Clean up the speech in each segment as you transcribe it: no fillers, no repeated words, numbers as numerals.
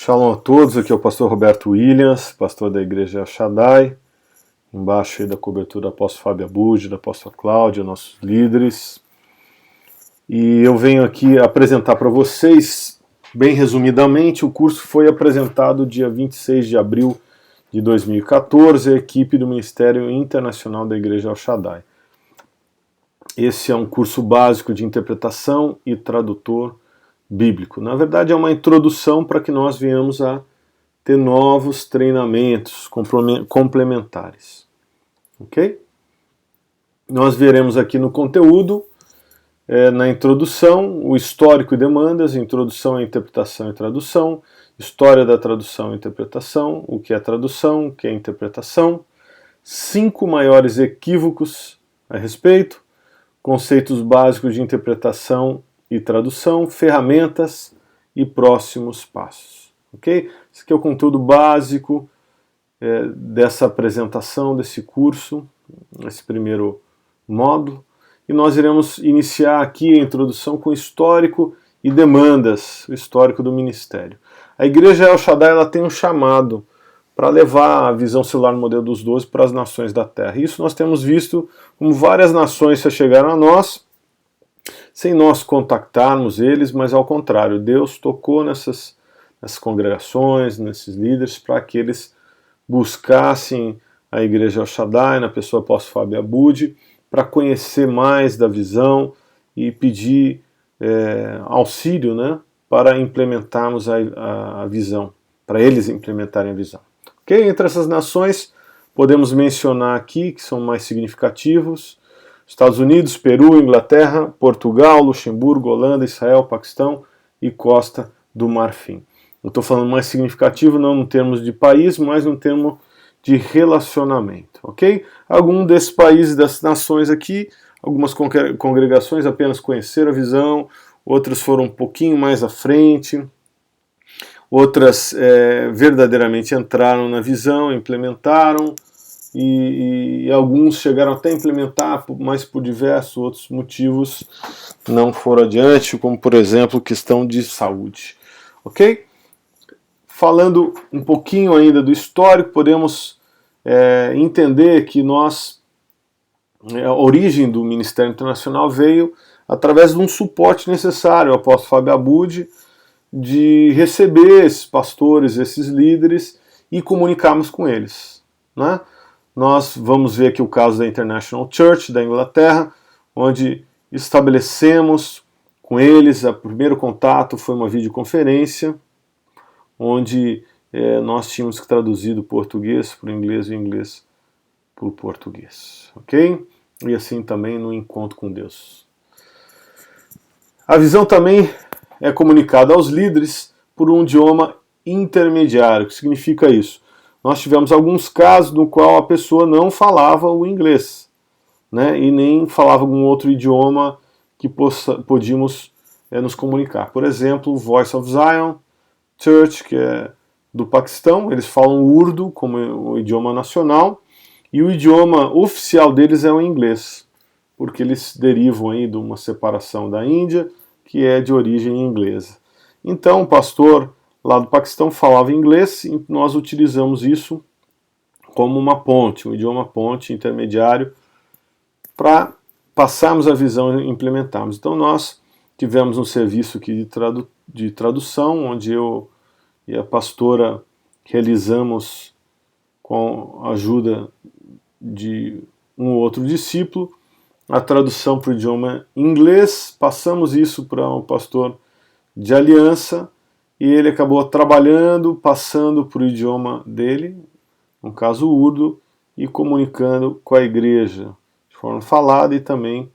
Shalom a todos, aqui é o pastor Roberto Williams, pastor da igreja El Shaddai, embaixo aí da cobertura do apóstolo Fábio Abud, da apóstola Cláudia, nossos líderes. E eu venho aqui apresentar para vocês, bem resumidamente, o curso foi apresentado dia 26 de abril de 2014, a equipe do Ministério Internacional da Igreja El Shaddai. Esse é um curso básico de interpretação e tradutor bíblico. Na verdade, é uma introdução para que nós venhamos a ter novos treinamentos complementares. Ok? Nós veremos aqui no conteúdo, na introdução, o histórico e demandas, introdução à interpretação e tradução, história da tradução e interpretação, o que é tradução, o que é interpretação, 5 maiores equívocos a respeito, conceitos básicos de interpretação e tradução, ferramentas e próximos passos. Ok? Esse aqui é o conteúdo básico dessa apresentação, desse curso, esse primeiro módulo. E nós iremos iniciar aqui a introdução com histórico e demandas, o histórico do ministério. A Igreja El Shaddai ela tem um chamado para levar a visão celular no modelo dos 12 para as nações da Terra. Isso nós temos visto como várias nações se chegaram a nós, sem nós contactarmos eles, mas ao contrário, Deus tocou nessas congregações, nesses líderes, para que eles buscassem a Igreja El Shaddai, na pessoa do apóstolo Fábio Abud, para conhecer mais da visão e pedir auxílio, né, para implementarmos a visão, para eles implementarem a visão. Okay? Entre essas nações, podemos mencionar aqui, que são mais significativos, Estados Unidos, Peru, Inglaterra, Portugal, Luxemburgo, Holanda, Israel, Paquistão e Costa do Marfim. Eu estou falando mais significativo não no termos de país, mas no termo de relacionamento, ok? Algum desses países, dessas nações aqui, algumas congregações apenas conheceram a visão, outras foram um pouquinho mais à frente, outras verdadeiramente entraram na visão, implementaram, e alguns chegaram até a implementar, mas por diversos outros motivos não foram adiante, como por exemplo questão de saúde. Ok? Falando um pouquinho ainda do histórico, podemos entender que a origem do Ministério Internacional veio através de um suporte necessário ao apóstolo Fábio Abud, de receber esses pastores, esses líderes e comunicarmos com eles, né? Nós vamos ver aqui o caso da International Church da Inglaterra, onde estabelecemos com eles, o primeiro contato foi uma videoconferência, onde nós tínhamos que traduzir do português para o inglês e o inglês para o português, ok? E assim também no encontro com Deus. A visão também é comunicada aos líderes por um idioma intermediário. O que significa isso? Nós tivemos alguns casos no qual a pessoa não falava o inglês, né, e nem falava algum outro idioma que podíamos nos comunicar. Por exemplo, o Voice of Zion Church, que é do Paquistão, eles falam Urdu como o idioma nacional, e o idioma oficial deles é o inglês, porque eles derivam aí de uma separação da Índia, que é de origem inglesa. Então, o pastor lá do Paquistão falava inglês e nós utilizamos isso como uma ponte, um idioma ponte intermediário para passarmos a visão e implementarmos. Então nós tivemos um serviço aqui de tradução, onde eu e a pastora realizamos com a ajuda de um outro discípulo a tradução para o idioma inglês, passamos isso para um pastor de aliança, e ele acabou trabalhando, passando para o idioma dele, no caso o Urdu, e comunicando com a igreja, de forma falada e também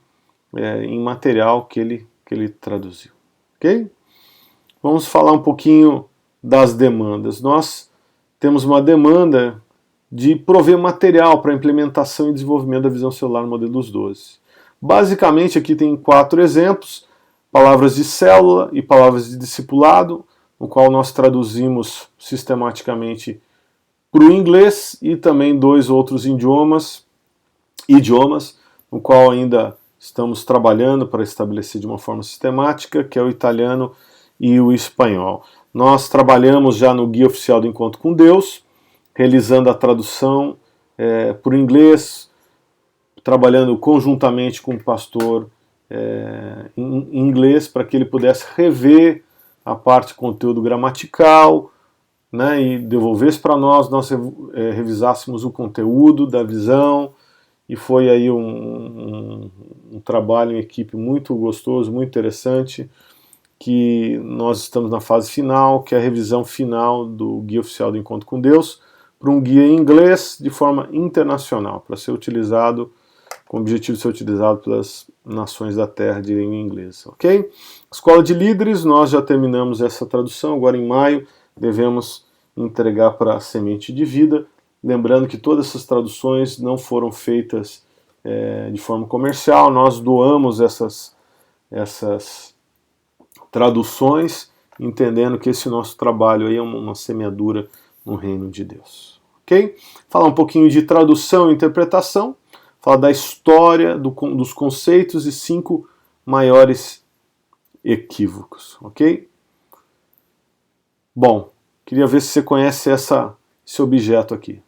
em material que ele traduziu. Ok? Vamos falar um pouquinho das demandas. Nós temos uma demanda de prover material para a implementação e desenvolvimento da visão celular no modelo dos 12. Basicamente aqui tem 4 exemplos, palavras de célula e palavras de discipulado, no qual nós traduzimos sistematicamente para o inglês, e também 2 outros idiomas, no qual ainda estamos trabalhando para estabelecer de uma forma sistemática, que é o italiano e o espanhol. Nós trabalhamos já no Guia Oficial do Encontro com Deus, realizando a tradução por inglês, trabalhando conjuntamente com o pastor em inglês, para que ele pudesse rever a parte de conteúdo gramatical, né, e devolvesse para nós revisássemos o conteúdo da visão, e foi aí um trabalho em equipe muito gostoso, muito interessante, que nós estamos na fase final, que é a revisão final do Guia Oficial do Encontro com Deus, para um guia em inglês de forma internacional, para ser utilizado, com o objetivo de ser utilizado pelas nações da Terra de língua inglesa, ok? Escola de Líderes, nós já terminamos essa tradução, agora em maio devemos entregar para a Semente de Vida, lembrando que todas essas traduções não foram feitas de forma comercial, nós doamos essas traduções, entendendo que esse nosso trabalho aí é uma semeadura no reino de Deus, ok? Falar um pouquinho de tradução e interpretação, falar da história, dos conceitos e 5 maiores equívocos, ok? Bom, queria ver se você conhece esse objeto aqui.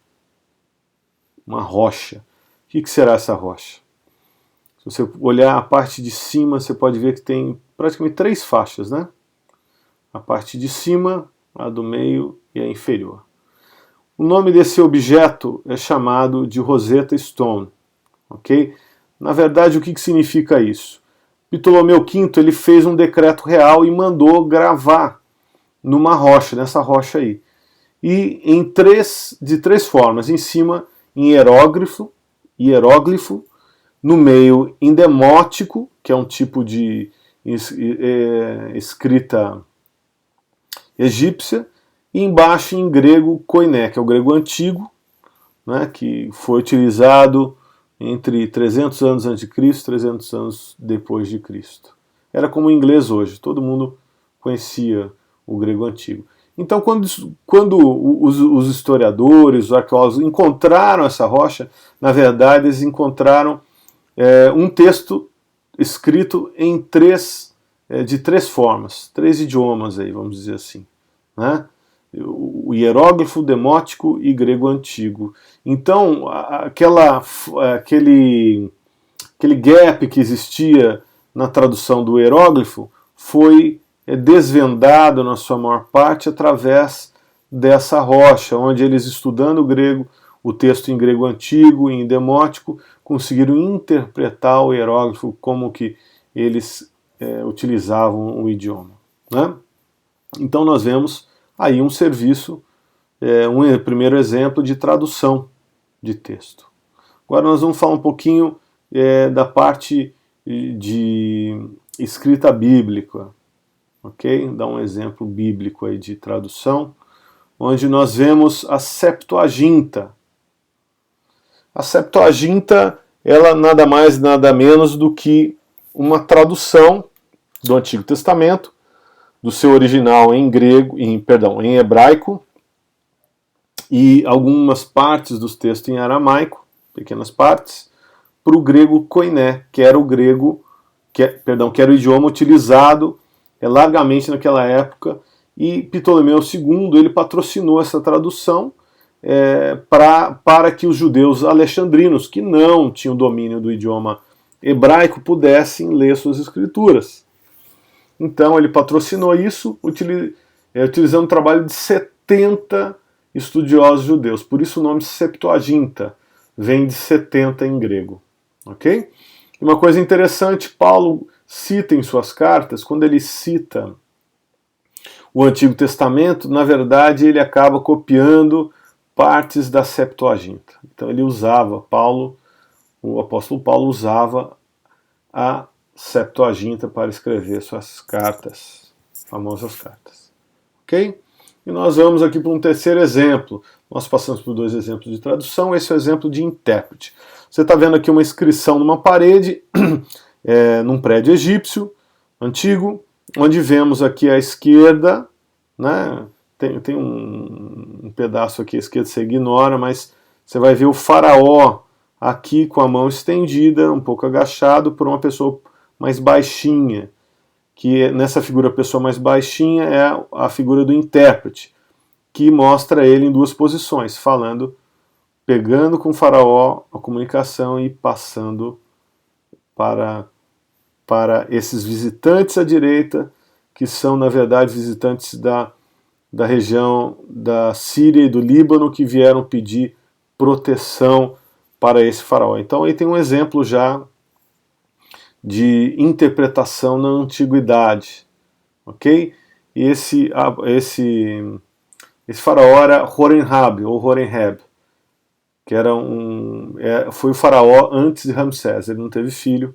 Uma rocha. O que será essa rocha? Se você olhar a parte de cima, você pode ver que tem praticamente 3 faixas, né? A parte de cima, a do meio e a inferior. O nome desse objeto é chamado de Rosetta Stone, ok? Na verdade, o que significa isso? Ptolomeu V ele fez um decreto real e mandou gravar numa rocha, nessa rocha aí. E de três formas. Em cima, em hieróglifo, no meio, em demótico, que é um tipo de escrita egípcia, e embaixo em grego koiné, que é o grego antigo, né, que foi utilizado entre 300 anos antes de Cristo e 300 anos depois de Cristo. Era como o inglês hoje, todo mundo conhecia o grego antigo. Então, quando os historiadores, os arqueólogos encontraram essa rocha, na verdade eles encontraram um texto escrito de 3 formas, 3 idiomas, aí, vamos dizer assim, né? O hieróglifo, demótico e grego antigo. Então, aquele gap que existia na tradução do hieróglifo foi desvendado, na sua maior parte, através dessa rocha, onde eles, estudando o grego, o texto em grego antigo e em demótico, conseguiram interpretar o hieróglifo como que eles utilizavam o idioma, né? Então nós vemos aí um serviço, um primeiro exemplo de tradução de texto. Agora nós vamos falar um pouquinho da parte de escrita bíblica, ok? Dar um exemplo bíblico aí de tradução, onde nós vemos a Septuaginta. A Septuaginta, ela nada mais, nada menos do que uma tradução do Antigo Testamento, do seu original em hebraico, e algumas partes dos textos em aramaico, pequenas partes, para o grego koiné, que era o idioma utilizado largamente naquela época, e Ptolomeu II ele patrocinou essa tradução para que os judeus alexandrinos, que não tinham domínio do idioma hebraico, pudessem ler suas escrituras. Então ele patrocinou isso utilizando o trabalho de 70 estudiosos judeus. Por isso o nome Septuaginta vem de 70 em grego. Ok? E uma coisa interessante, Paulo cita em suas cartas, quando ele cita o Antigo Testamento, na verdade ele acaba copiando partes da Septuaginta. Então ele usava, o apóstolo Paulo usava a Septuaginta para escrever suas cartas, famosas cartas. Ok? E nós vamos aqui para um terceiro exemplo. Nós passamos por 2 exemplos de tradução, esse é o exemplo de intérprete. Você está vendo aqui uma inscrição numa parede, num prédio egípcio, antigo, onde vemos aqui à esquerda, né, tem um pedaço aqui à esquerda, você ignora, mas você vai ver o faraó aqui com a mão estendida, um pouco agachado, por uma pessoa mais baixinha. que nessa figura a pessoa mais baixinha é a figura do intérprete, que mostra ele em duas posições, falando, pegando com o faraó a comunicação e passando para esses visitantes à direita, que são, na verdade, visitantes da região da Síria e do Líbano, que vieram pedir proteção para esse faraó. Então aí tem um exemplo já de interpretação na antiguidade, ok? E esse faraó era Horemheb, ou Horemheb, que era foi o faraó antes de Ramsés. Ele não teve filho,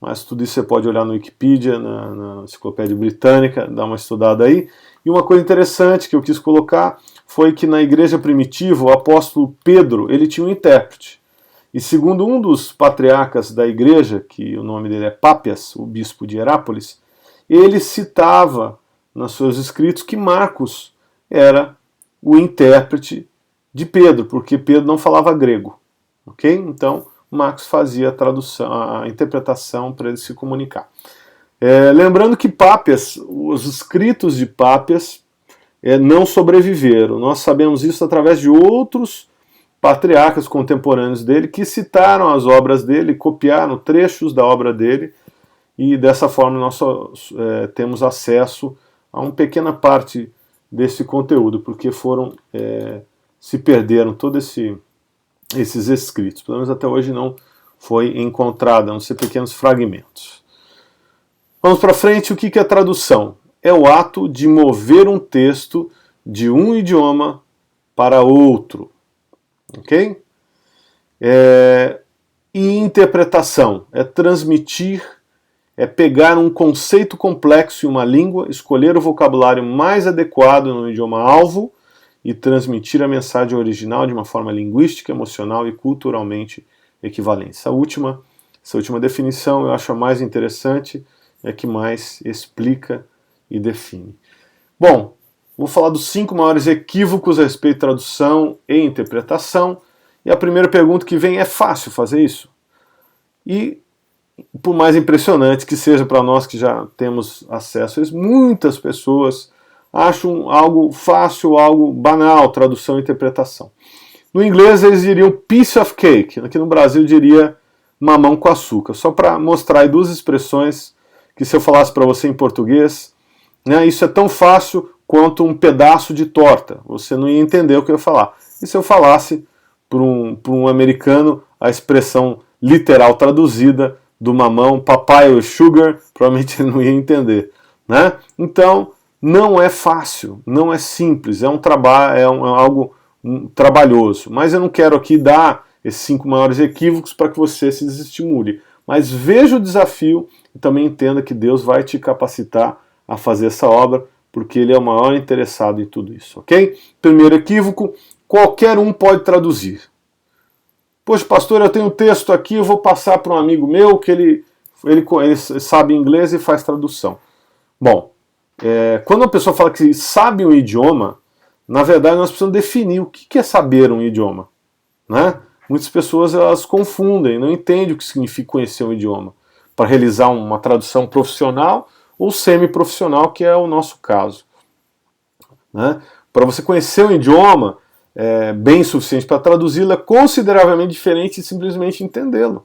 mas tudo isso você pode olhar no Wikipedia, na Enciclopédia Britânica, dar uma estudada aí. E uma coisa interessante que eu quis colocar foi que na igreja primitiva, o apóstolo Pedro, ele tinha um intérprete. E segundo um dos patriarcas da igreja, que o nome dele é Pápias, o bispo de Herápolis, ele citava nos seus escritos que Marcos era o intérprete de Pedro, porque Pedro não falava grego, ok? Então, Marcos fazia a tradução, a interpretação para ele se comunicar. Lembrando que Pápias, os escritos de Pápias não sobreviveram. Nós sabemos isso através de outros patriarcas contemporâneos dele que citaram as obras dele, copiaram trechos da obra dele, e dessa forma nós só temos acesso a uma pequena parte desse conteúdo, porque se perderam todos esses escritos. Pelo menos até hoje não foi encontrado, a não ser pequenos fragmentos. Vamos para frente. O que é tradução? É o ato de mover um texto de um idioma para outro. Ok? E interpretação é transmitir, é pegar um conceito complexo em uma língua, escolher o vocabulário mais adequado no idioma alvo e transmitir a mensagem original de uma forma linguística, emocional e culturalmente equivalente. Essa última definição eu acho a mais interessante, é a que mais explica e define. Bom, vou falar dos 5 maiores equívocos a respeito de tradução e interpretação. E a primeira pergunta que vem: é fácil fazer isso? E, por mais impressionante que seja para nós que já temos acesso a isso, muitas pessoas acham algo fácil, algo banal, tradução e interpretação. No inglês eles diriam piece of cake, aqui no Brasil diria mamão com açúcar. Só para mostrar aí duas expressões que, se eu falasse para você em português, né, isso é tão fácil quanto um pedaço de torta. Você não ia entender o que eu ia falar. E se eu falasse para um americano a expressão literal traduzida do mamão, papaya sugar, provavelmente ele não ia entender, né? Então, não é fácil, não é simples, é um trabalho, algo trabalhoso. Mas eu não quero aqui dar esses 5 maiores equívocos para que você se desestimule. Mas veja o desafio e também entenda que Deus vai te capacitar a fazer essa obra, porque Ele é o maior interessado em tudo isso, ok? Primeiro equívoco: qualquer um pode traduzir. Poxa, pastor, eu tenho um texto aqui, eu vou passar para um amigo meu que ele sabe inglês e faz tradução. Bom, quando a pessoa fala que sabe um idioma, na verdade nós precisamos definir o que é saber um idioma, né? Muitas pessoas elas confundem, não entendem o que significa conhecer um idioma para realizar uma tradução profissional ou semi-profissional, que é o nosso caso, né? Para você conhecer um idioma bem suficiente para traduzi-lo é consideravelmente diferente de simplesmente entendê-lo.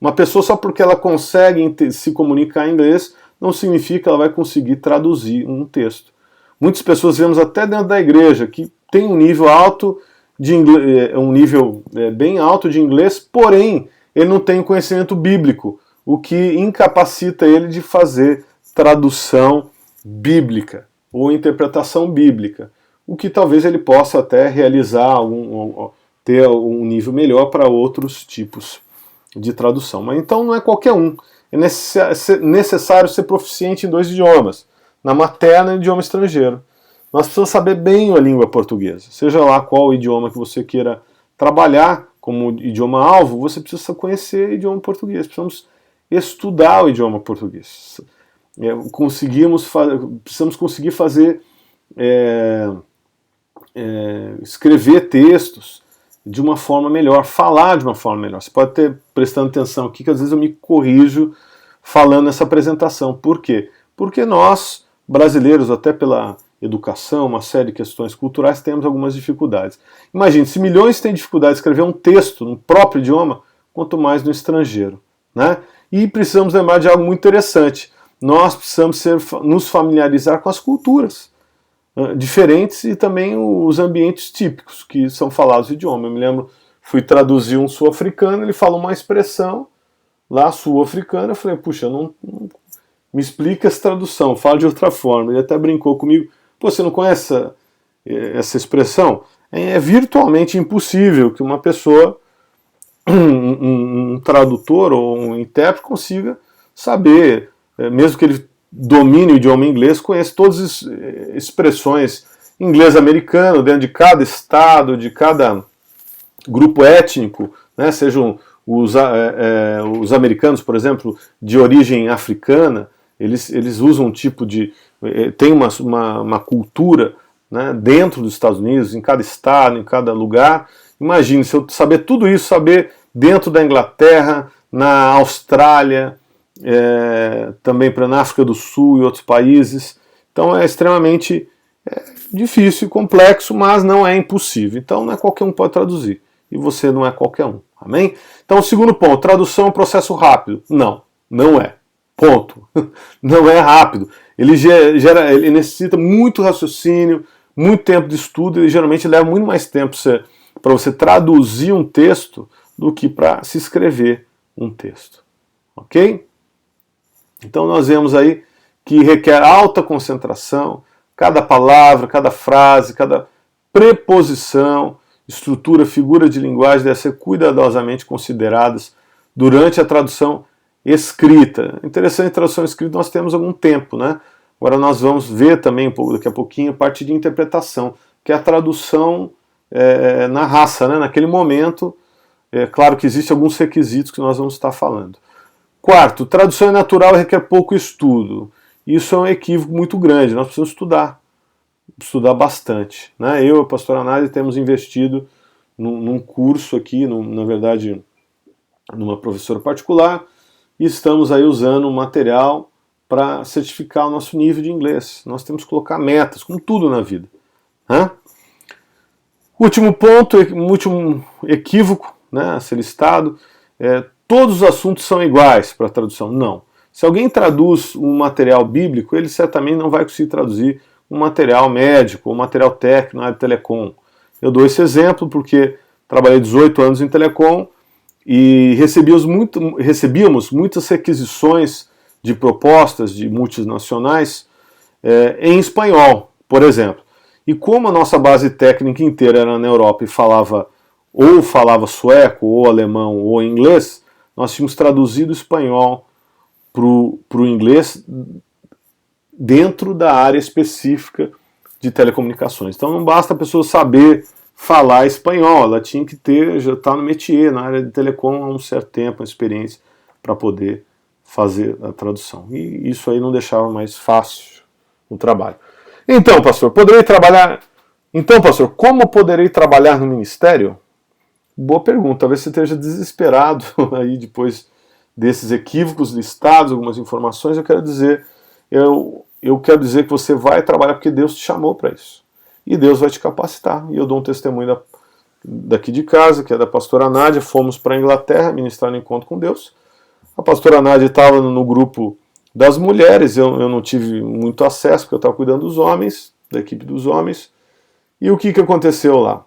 Uma pessoa, só porque ela consegue se comunicar em inglês, não significa que ela vai conseguir traduzir um texto. Muitas pessoas vemos até dentro da igreja que tem um nível alto de inglês, bem alto de inglês, porém ele não tem conhecimento bíblico, o que incapacita ele de fazer tradução bíblica ou interpretação bíblica, o que talvez ele possa até realizar, ter um nível melhor para outros tipos de tradução. Mas então não é qualquer um. É necessário ser proficiente em 2 idiomas, na materna e no idioma estrangeiro. Nós precisamos saber bem a língua portuguesa. Seja lá qual o idioma que você queira trabalhar como idioma-alvo, você precisa conhecer o idioma português. Precisamos estudar o idioma português. Precisamos conseguir fazer, escrever textos de uma forma melhor, falar de uma forma melhor. Você pode ter prestando atenção aqui que às vezes eu me corrijo falando essa apresentação. Por quê? porque nós, brasileiros, até pela educação, uma série de questões culturais, temos algumas dificuldades. Imagine, se milhões têm dificuldade de escrever um texto no próprio idioma, quanto mais no estrangeiro, né? E precisamos lembrar de algo muito interessante. Nós precisamos nos familiarizar com as culturas diferentes e também os ambientes típicos que são falados no idioma. Eu me lembro, fui traduzir um sul-africano, ele falou uma expressão lá sul-africana, eu falei, puxa, não me explica essa tradução, fala de outra forma. Ele até brincou comigo, pô, você não conhece essa expressão? É virtualmente impossível que uma pessoa, um tradutor ou um intérprete consiga saber, mesmo que ele domine o idioma inglês, conhece todas as expressões inglês-americano dentro de cada estado, de cada grupo étnico, né, sejam os americanos, por exemplo, de origem africana, eles usam um tipo de... tem uma cultura, né, dentro dos Estados Unidos, em cada estado, em cada lugar. Imagine, se eu saber tudo isso, saber dentro da Inglaterra, na Austrália, também na África do Sul e outros países. Então é extremamente difícil e complexo, mas não é impossível. Então não é qualquer um que pode traduzir. E você não é qualquer um. Amém? Então o segundo ponto, tradução é um processo rápido. Não, não é. Ponto. Não é rápido. Ele necessita muito raciocínio, muito tempo de estudo, e geralmente leva muito mais tempo para você traduzir um texto do que para se escrever um texto. Ok? Então nós vemos aí que requer alta concentração, cada palavra, cada frase, cada preposição, estrutura, figura de linguagem devem ser cuidadosamente consideradas durante a tradução escrita. Interessante, a tradução escrita nós temos algum tempo, né? Agora nós vamos ver também um pouco daqui a pouquinho a parte de interpretação, que é a tradução na raça, né? Naquele momento. É claro que existem alguns requisitos que nós vamos estar falando. Quarto, tradução é natural e requer pouco estudo. Isso é um equívoco muito grande, nós precisamos estudar bastante. Né? Eu e a pastora Nádia temos investido num curso aqui, na verdade, numa professora particular, e estamos aí usando um material para certificar o nosso nível de inglês. Nós temos que colocar metas, como tudo na vida. Né? Último ponto, último equívoco, né, a ser listado, todos os assuntos são iguais para a tradução. Não. Se alguém traduz um material bíblico, ele certamente não vai conseguir traduzir um material médico, um material técnico na área de telecom. Eu dou esse exemplo porque trabalhei 18 anos em telecom e recebíamos muitas requisições de propostas de multinacionais em espanhol, por exemplo. E como a nossa base técnica inteira era na Europa e falava sueco, ou alemão, ou inglês, nós tínhamos traduzido o espanhol para o inglês dentro da área específica de telecomunicações. Então não basta a pessoa saber falar espanhol, ela tinha que já estar no métier, na área de telecom há um certo tempo, uma experiência, para poder fazer a tradução. E isso aí não deixava mais fácil o trabalho. Então, pastor, como poderei trabalhar no ministério? Boa pergunta. Talvez você esteja desesperado aí depois desses equívocos listados, algumas informações. Eu quero dizer que você vai trabalhar porque Deus te chamou para isso. E Deus vai te capacitar. E eu dou um testemunho daqui de casa, que é da pastora Nádia. Fomos para a Inglaterra ministrar no encontro com Deus. A pastora Nádia estava no grupo das mulheres, eu não tive muito acesso, porque eu estava cuidando dos homens, da equipe dos homens. E o que aconteceu lá?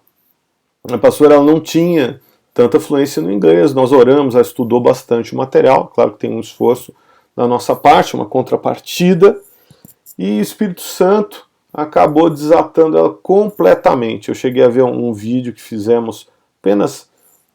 A pastora ela não tinha tanta fluência no inglês, nós oramos, ela estudou bastante o material, claro que tem um esforço da nossa parte, uma contrapartida, e o Espírito Santo acabou desatando ela completamente. Eu cheguei a ver um vídeo que fizemos apenas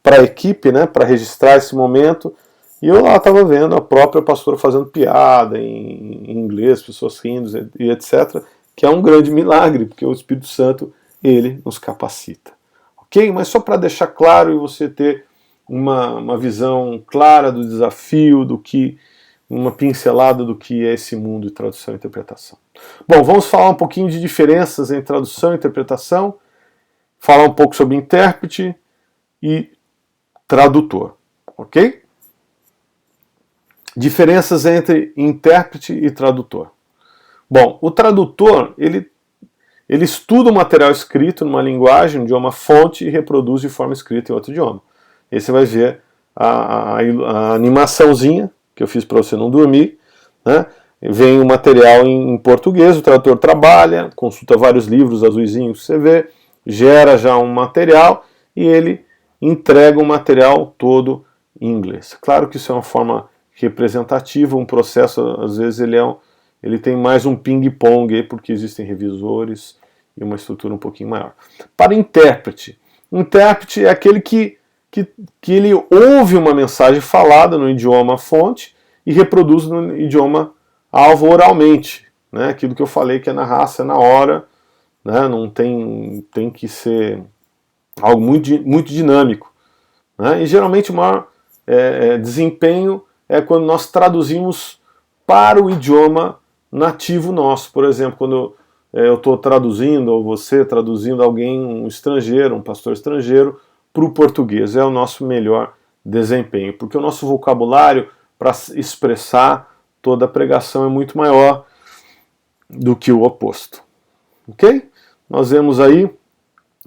para a equipe, né, para registrar esse momento, e eu lá estava vendo a própria pastora fazendo piada em inglês, pessoas rindo e etc., que é um grande milagre, porque o Espírito Santo, ele nos capacita. Ok? Mas só para deixar claro e você ter uma visão clara do desafio, uma pincelada do que é esse mundo de tradução e interpretação. Bom, vamos falar um pouquinho de diferenças entre tradução e interpretação, falar um pouco sobre intérprete e tradutor. Ok? Diferenças entre intérprete e tradutor. Bom, o tradutor, ele estuda o material escrito numa linguagem, um idioma fonte, e reproduz de forma escrita em outro idioma. Aí você vai ver a animaçãozinha que eu fiz para você não dormir, né? Vem o material em português, o tradutor trabalha, consulta vários livros azuisinhos que você vê, gera já um material e ele entrega o material todo em inglês. Claro que isso é uma forma representativa, um processo, às vezes ele tem mais um ping-pong, porque existem revisores e uma estrutura um pouquinho maior. Para intérprete é aquele que ele ouve uma mensagem falada no idioma fonte e reproduz no idioma alvo oralmente, né? Aquilo que eu falei que é na raça, é na hora, né? Não tem que ser algo muito dinâmico, né? E geralmente o maior desempenho é quando nós traduzimos para o idioma nativo nosso. Por exemplo, quando eu estou traduzindo, ou você traduzindo alguém, um estrangeiro, um pastor estrangeiro, para o português, é o nosso melhor desempenho, porque o nosso vocabulário para expressar toda a pregação é muito maior do que o oposto. Ok? Nós vemos aí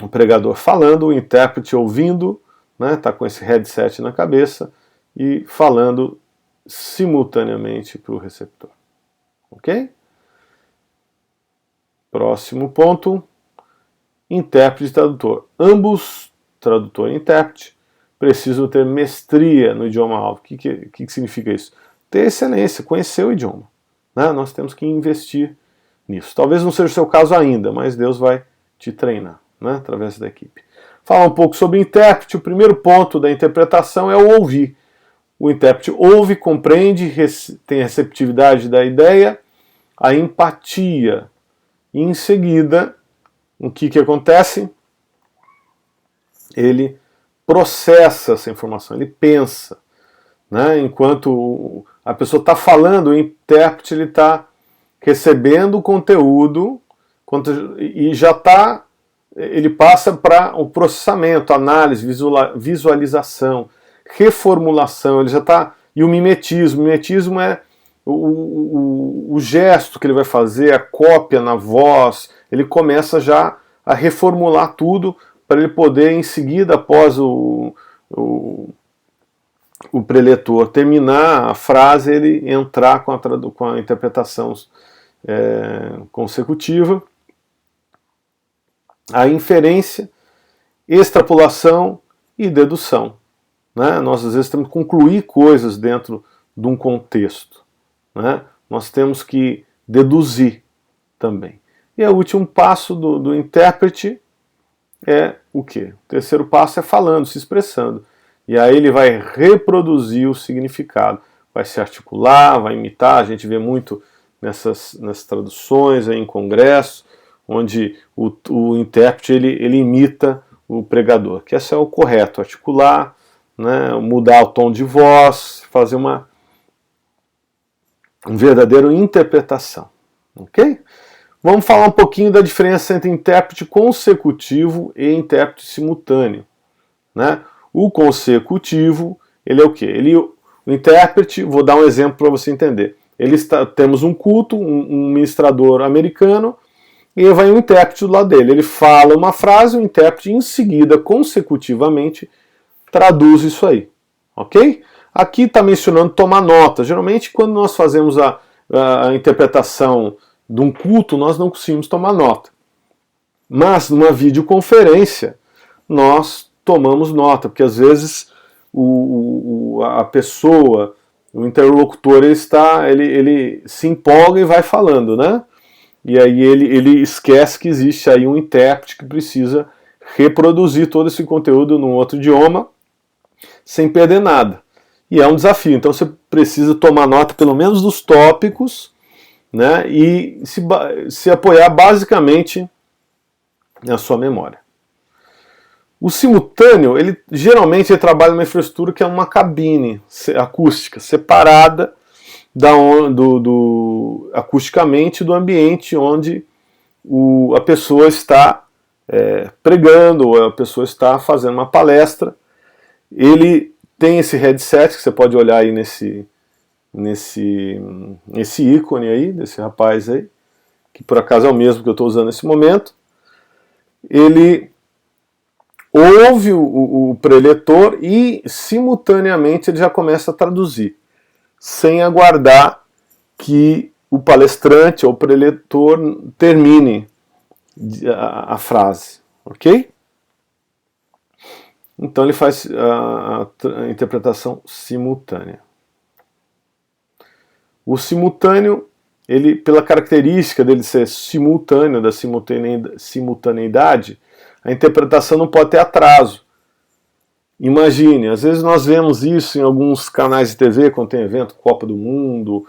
o pregador falando, o intérprete ouvindo, né, tá com esse headset na cabeça e falando simultaneamente para o receptor. Ok? Próximo ponto, intérprete e tradutor. Ambos, tradutor e intérprete, precisam ter mestria no idioma-alvo. O que significa isso? Ter excelência, conhecer o idioma. Né? Nós temos que investir nisso. Talvez não seja o seu caso ainda, mas Deus vai te treinar, né, através da equipe. Falar um pouco sobre intérprete. O primeiro ponto da interpretação é o ouvir. O intérprete ouve, compreende, tem a receptividade da ideia, a empatia. E em seguida, o que acontece? Ele processa essa informação, ele pensa. Né? Enquanto a pessoa está falando, o intérprete está recebendo o conteúdo e já está, ele passa para o processamento, análise, visualização, reformulação, ele já está. E o mimetismo é o gesto que ele vai fazer, a cópia na voz, ele começa já a reformular tudo para ele poder, em seguida, após o preletor terminar a frase, ele entrar com a interpretação consecutiva. A inferência, extrapolação e dedução. Né? Nós, às vezes, temos que concluir coisas dentro de um contexto. Né? Nós temos que deduzir também. E o último passo do intérprete é o quê? O terceiro passo é falando, se expressando. E aí ele vai reproduzir o significado. Vai se articular, vai imitar. A gente vê muito nessas traduções, em congressos, onde o intérprete ele imita o pregador. Que esse é o correto, articular, né, mudar o tom de voz, fazer uma verdadeira interpretação. Ok? Vamos falar um pouquinho da diferença entre intérprete consecutivo e intérprete simultâneo. Né? O consecutivo, ele é o quê? O intérprete, vou dar um exemplo para você entender. Temos um culto, um ministrador americano, e vai um intérprete do lado dele. Ele fala uma frase, o intérprete em seguida, consecutivamente, traduz isso aí. Ok? Aqui está mencionando tomar nota. Geralmente, quando nós fazemos a interpretação de um culto, nós não conseguimos tomar nota. Mas, numa videoconferência, nós tomamos nota, porque às vezes a pessoa, o interlocutor, ele se empolga e vai falando, né? E aí ele esquece que existe aí um intérprete que precisa reproduzir todo esse conteúdo num outro idioma sem perder nada. E é um desafio, então você precisa tomar nota pelo menos dos tópicos, né, e se apoiar basicamente na sua memória. O simultâneo, geralmente ele trabalha numa infraestrutura que é uma cabine acústica, separada acusticamente do ambiente onde a pessoa está pregando, ou a pessoa está fazendo uma palestra. Ele tem esse headset, que você pode olhar aí nesse ícone aí, desse rapaz aí. que por acaso é o mesmo que eu estou usando nesse momento, ele ouve o preletor e, simultaneamente, ele já começa a traduzir, sem aguardar que o palestrante ou o preletor termine a frase, ok? Então ele faz a interpretação simultânea. O simultâneo, ele, pela característica dele ser simultâneo, da simultaneidade, a interpretação não pode ter atraso. Imagine, às vezes nós vemos isso em alguns canais de TV, quando tem evento, Copa do Mundo,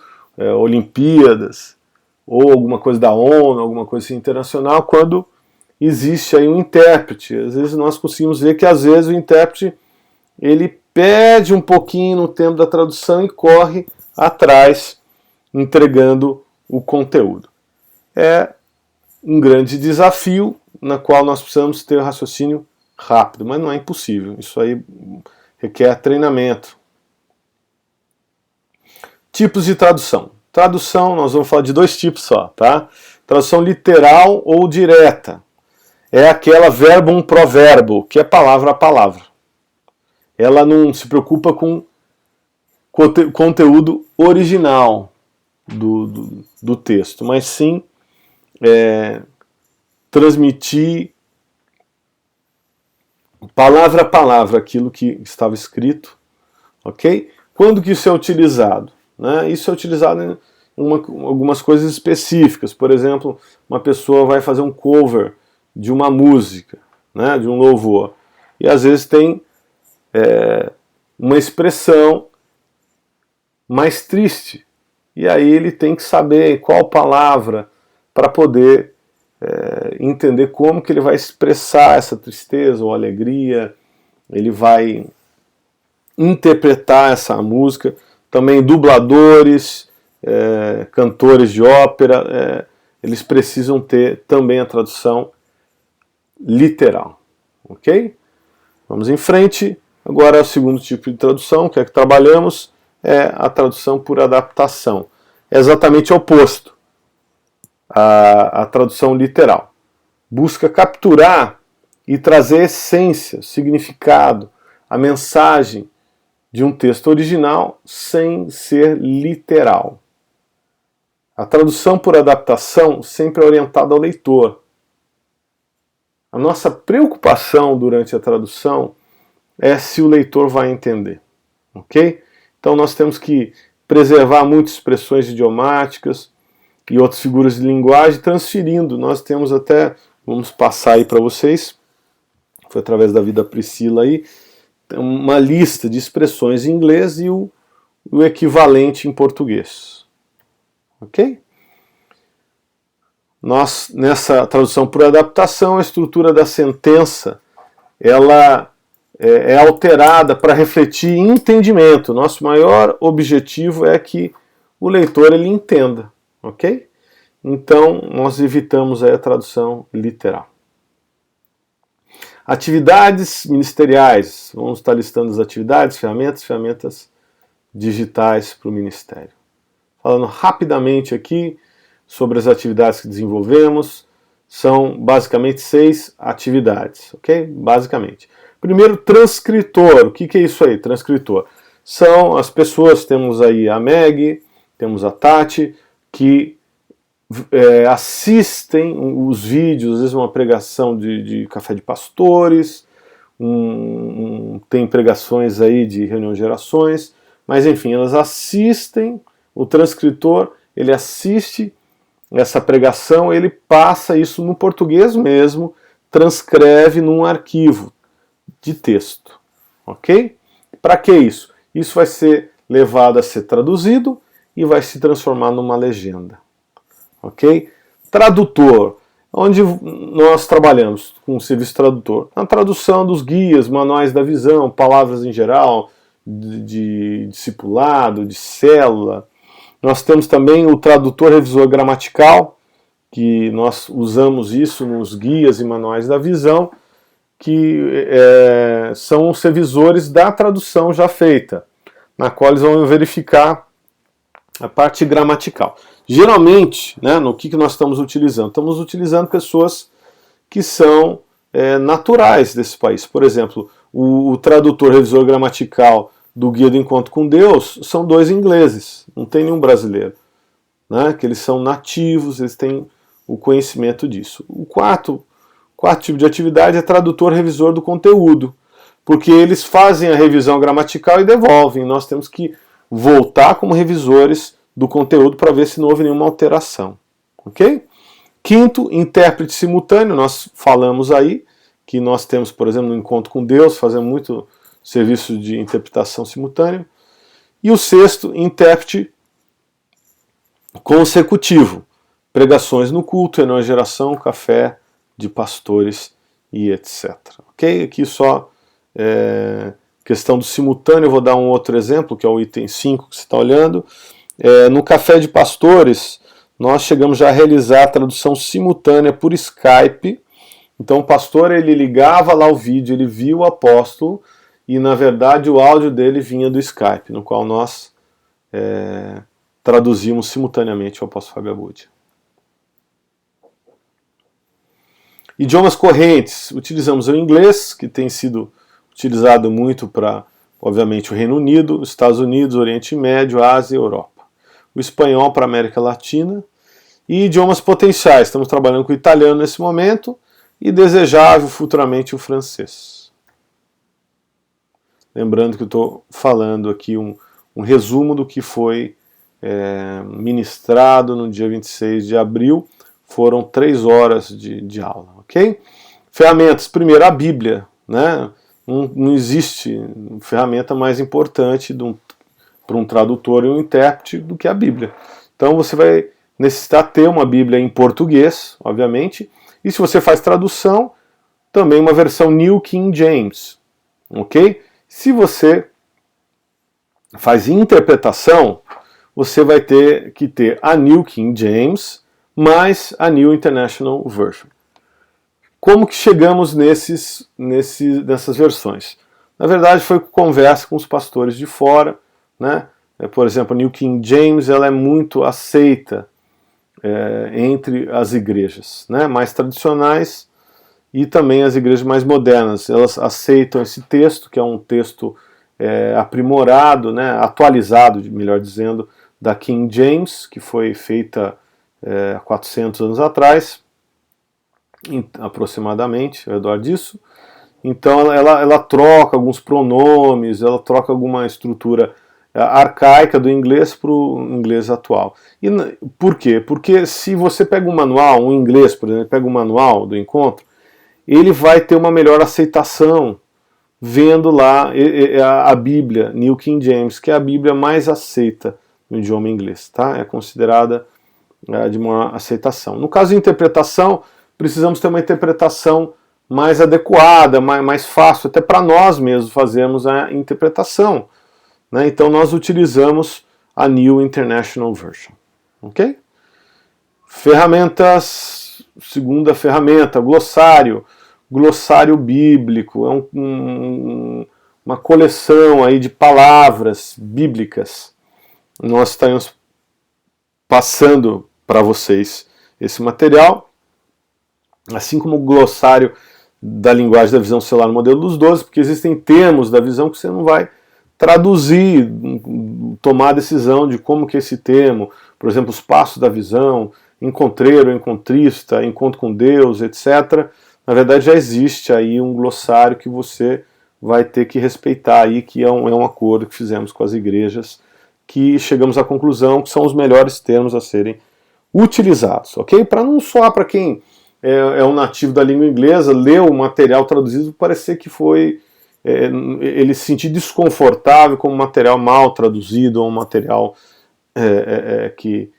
Olimpíadas, ou alguma coisa da ONU, alguma coisa assim, internacional, quando existe aí um intérprete. Às vezes nós conseguimos ver que às vezes o intérprete ele perde um pouquinho no tempo da tradução e corre atrás, entregando o conteúdo. É um grande desafio na qual nós precisamos ter raciocínio rápido, mas não é impossível. Isso aí requer treinamento. Tipos de tradução. Tradução, nós vamos falar de dois tipos só, tá? Tradução literal ou direta. É aquela verbum pro verbo, que é palavra a palavra. Ela não se preocupa com conteúdo original do texto, mas sim transmitir palavra a palavra aquilo que estava escrito, ok? Quando que isso é utilizado? Né? Isso é utilizado em algumas coisas específicas. Por exemplo, uma pessoa vai fazer um cover de uma música, né, de um louvor, e às vezes tem uma expressão mais triste, e aí ele tem que saber qual palavra para poder entender como que ele vai expressar essa tristeza ou alegria, ele vai interpretar essa música. Também dubladores, cantores de ópera, eles precisam ter também a tradução literal, ok? Vamos em frente. Agora o segundo tipo de tradução que trabalhamos é a tradução por adaptação. É exatamente o oposto à tradução literal. Busca capturar e trazer essência, significado, a mensagem de um texto original sem ser literal. A tradução por adaptação sempre é orientada ao leitor. A nossa preocupação durante a tradução é se o leitor vai entender, ok? Então nós temos que preservar muitas expressões idiomáticas e outras figuras de linguagem, transferindo. Nós temos até, vamos passar aí para vocês, foi através da vida Priscila aí, uma lista de expressões em inglês e o equivalente em português, ok? Nós, nessa tradução por adaptação, a estrutura da sentença ela é alterada para refletir entendimento. Nosso maior objetivo é que o leitor ele entenda, ok? Então nós evitamos aí a tradução literal. Atividades ministeriais. Vamos estar listando as atividades, ferramentas digitais para o ministério. Falando rapidamente aqui sobre as atividades que desenvolvemos, são basicamente 6 atividades, ok? Basicamente. Primeiro, transcritor. O que é isso aí, transcritor? São as pessoas, temos aí a Meg, temos a Tati, que assistem os vídeos, às vezes uma pregação de café de pastores, tem pregações aí de reunião de gerações, mas enfim, elas assistem, o transcritor, ele assiste essa pregação, ele passa isso no português mesmo, transcreve num arquivo de texto, ok? Para que isso? Isso vai ser levado a ser traduzido e vai se transformar numa legenda, ok? Tradutor, onde nós trabalhamos com o serviço tradutor? Na tradução dos guias, manuais da visão, palavras em geral, de discipulado, de célula. Nós temos também o tradutor revisor gramatical, que nós usamos isso nos guias e manuais da visão, que são os revisores da tradução já feita, na qual eles vão verificar a parte gramatical. Geralmente, né, no que nós estamos utilizando? Estamos utilizando pessoas que são naturais desse país. Por exemplo, o tradutor revisor gramatical do Guia do Encontro com Deus são 2 ingleses, não tem nenhum brasileiro, né, que eles são nativos, eles têm o conhecimento disso. O quarto tipo de atividade é tradutor revisor do conteúdo, porque eles fazem a revisão gramatical e devolvem. Nós temos que voltar como revisores do conteúdo para ver se não houve nenhuma alteração. Ok? Quinto, intérprete simultâneo. Nós falamos aí que nós temos, por exemplo, no Encontro com Deus, fazemos muito serviço de interpretação simultânea. E o sexto, intérprete consecutivo. Pregações no culto, reunião de geração, café de pastores e etc. Ok? Aqui só questão do simultâneo, eu vou dar um outro exemplo, que é o item 5 que você está olhando. No café de pastores, nós chegamos já a realizar a tradução simultânea por Skype. Então o pastor, ele ligava lá o vídeo, ele via o apóstolo, e na verdade o áudio dele vinha do Skype, no qual nós traduzimos simultaneamente o apóstolo Fábio Abud. Idiomas correntes, utilizamos o inglês, que tem sido utilizado muito para, obviamente, o Reino Unido, Estados Unidos, Oriente Médio, Ásia e Europa. O espanhol para a América Latina. E idiomas potenciais, estamos trabalhando com o italiano nesse momento, e desejável futuramente o francês. Lembrando que eu estou falando aqui um resumo do que foi ministrado no dia 26 de abril. Foram 3 horas de aula, ok? Ferramentas, primeiro a Bíblia, né? Não existe ferramenta mais importante para um tradutor e um intérprete do que a Bíblia. Então você vai necessitar ter uma Bíblia em português, obviamente, e se você faz tradução, também uma versão New King James, ok? Se você faz interpretação, você vai ter que ter a New King James mais a New International Version. Como que chegamos nessas versões? Na verdade, foi conversa com os pastores de fora, né? Por exemplo, a New King James ela é muito aceita entre as igrejas, né, mais tradicionais e também as igrejas mais modernas. Elas aceitam esse texto, que é um texto aprimorado, né, atualizado, melhor dizendo, da King James, que foi feita há 400 anos atrás, aproximadamente, ao redor disso. Então ela troca alguns pronomes, ela troca alguma estrutura arcaica do inglês para o inglês atual. E por quê? Porque se você pega um manual, um inglês, por exemplo, pega um manual do encontro, ele vai ter uma melhor aceitação vendo lá a Bíblia, New King James, que é a Bíblia mais aceita no idioma inglês, tá? É considerada de maior aceitação. No caso de interpretação, precisamos ter uma interpretação mais adequada, mais fácil, até para nós mesmos fazermos a interpretação. Né? Então nós utilizamos a New International Version. Ok? Ferramentas, segunda ferramenta, glossário. Glossário bíblico, é uma coleção aí de palavras bíblicas. Nós estamos passando para vocês esse material, assim como o glossário da linguagem da visão celular no modelo dos 12, porque existem termos da visão que você não vai traduzir, tomar a decisão de como que esse termo, por exemplo, os passos da visão, encontreiro, encontrista, encontro com Deus, etc. Na verdade já existe aí um glossário que você vai ter que respeitar aí, que é um acordo que fizemos com as igrejas, que chegamos à conclusão que são os melhores termos a serem utilizados, ok? Para não soar para quem é um nativo da língua inglesa, leu o material traduzido, parecer que foi ele se sentir desconfortável com um material mal traduzido, ou um material que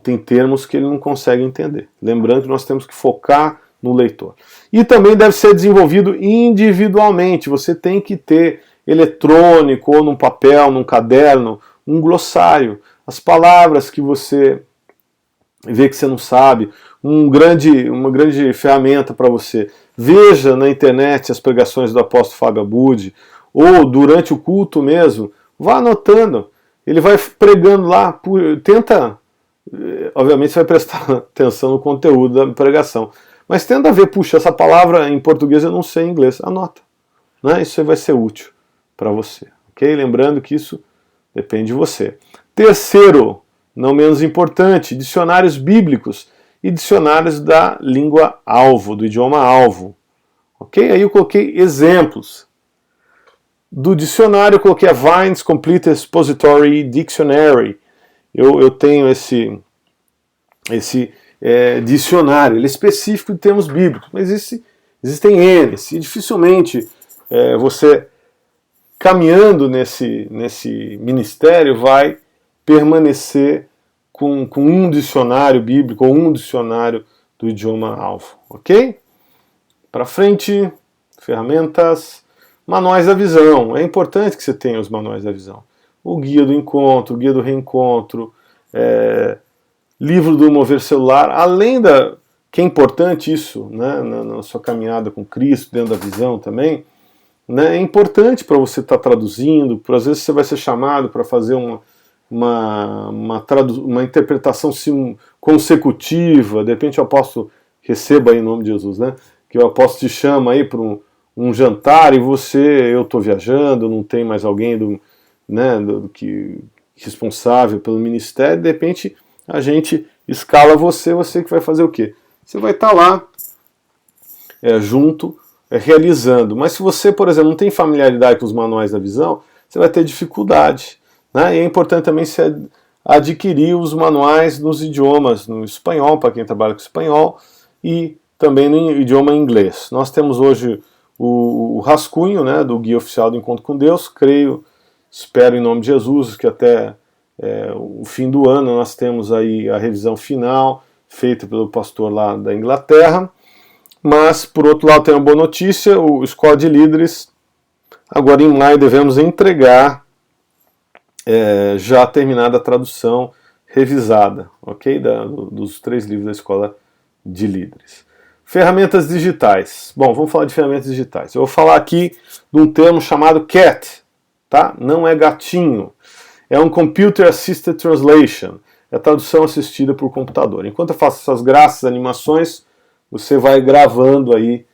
tem termos que ele não consegue entender. Lembrando que nós temos que focar no leitor. E também deve ser desenvolvido individualmente. Você tem que ter eletrônico, ou num papel, num caderno, um glossário. As palavras que você vê que você não sabe, uma grande ferramenta para você. Veja na internet as pregações do apóstolo Fábio Abud, ou durante o culto mesmo, vá anotando. ele vai pregando lá, tenta, obviamente você vai prestar atenção no conteúdo da pregação, mas tenta ver, puxa, essa palavra em português eu não sei em inglês, anota, né? Isso aí vai ser útil para você, ok? Lembrando que isso depende de você. Terceiro, não menos importante, dicionários bíblicos e dicionários da língua alvo, do idioma alvo, ok? Aí eu coloquei exemplos. Do dicionário eu coloquei a Vine's Complete Expository Dictionary. Eu tenho esse dicionário, ele é específico de termos bíblicos, mas existem N, e dificilmente você, caminhando nesse ministério, vai permanecer com um dicionário bíblico ou um dicionário do idioma alvo, ok? Para frente, ferramentas, manuais da visão. É importante que você tenha os manuais da visão. O guia do encontro, o guia do reencontro, livro do mover celular, além que é importante isso, né, na sua caminhada com Cristo, dentro da visão também, né, é importante para você estar traduzindo, às vezes você vai ser chamado para fazer uma interpretação consecutiva, de repente o apóstolo receba aí em nome de Jesus, né, que o apóstolo te chama aí para um jantar e eu estou viajando, não tem mais alguém responsável pelo ministério, de repente a gente escala você que vai fazer o quê? Você vai estar lá junto, realizando. Mas se você, por exemplo, não tem familiaridade com os manuais da visão, você vai ter dificuldade. Né? E é importante também você adquirir os manuais nos idiomas, no espanhol, para quem trabalha com espanhol, e também no idioma inglês. Nós temos hoje o rascunho, né, do Guia Oficial do Encontro com Deus, espero em nome de Jesus, que até o fim do ano nós temos aí a revisão final, feita pelo pastor lá da Inglaterra. Mas, por outro lado, tem uma boa notícia, o Escola de Líderes, agora em maio devemos entregar já terminada a tradução revisada, ok? Dos 3 livros da Escola de Líderes. Ferramentas digitais. Bom, vamos falar de ferramentas digitais. Eu vou falar aqui de um termo chamado CAT, tá? Não é gatinho. É um Computer Assisted Translation. É a tradução assistida por computador. Enquanto eu faço essas graças, animações, você vai gravando aí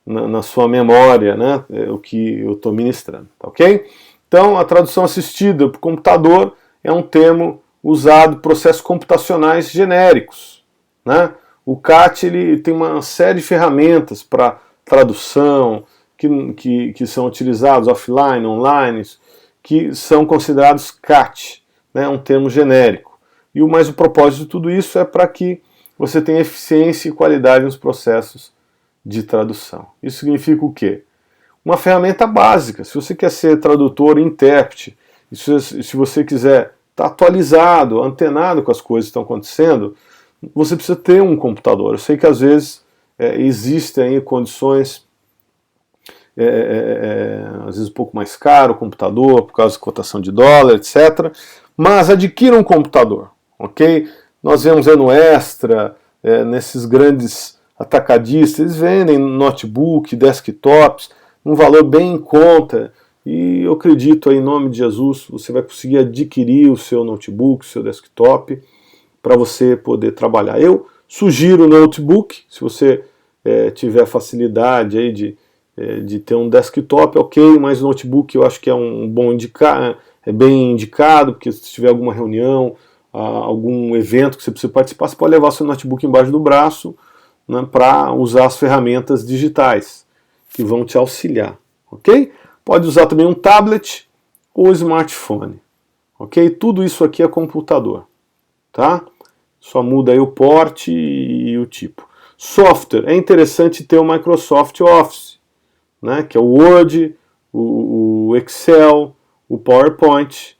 na sua memória, né, o que eu estou ministrando, tá, ok? Então, a tradução assistida por computador é um termo usado em processos computacionais genéricos, né? O CAT ele tem uma série de ferramentas para tradução que são utilizados offline, online, que são considerados CAT, né, um termo genérico. E o propósito de tudo isso é para que você tenha eficiência e qualidade nos processos de tradução. Isso significa o quê? Uma ferramenta básica. Se você quer ser tradutor e intérprete, se você quiser estar atualizado, antenado com as coisas que estão acontecendo, você precisa ter um computador. Eu sei que às vezes existem aí condições, às vezes um pouco mais caro o computador, por causa da cotação de dólar, etc. Mas adquira um computador, ok? Nós vemos no Extra, nesses grandes atacadistas, eles vendem notebook, desktops, um valor bem em conta, e eu acredito aí, em nome de Jesus, você vai conseguir adquirir o seu notebook, o seu desktop, para você poder trabalhar. Eu sugiro o notebook, se você tiver facilidade aí de ter um desktop, ok, mas o notebook eu acho que é bem indicado, porque se tiver alguma reunião, algum evento que você precisa participar, você pode levar seu notebook embaixo do braço, né, para usar as ferramentas digitais que vão te auxiliar, ok? Pode usar também um tablet ou smartphone, ok? Tudo isso aqui é computador, tá? Só muda aí o porte e o tipo. Software, é interessante ter o Microsoft Office, né, que é o Word, o Excel, o PowerPoint.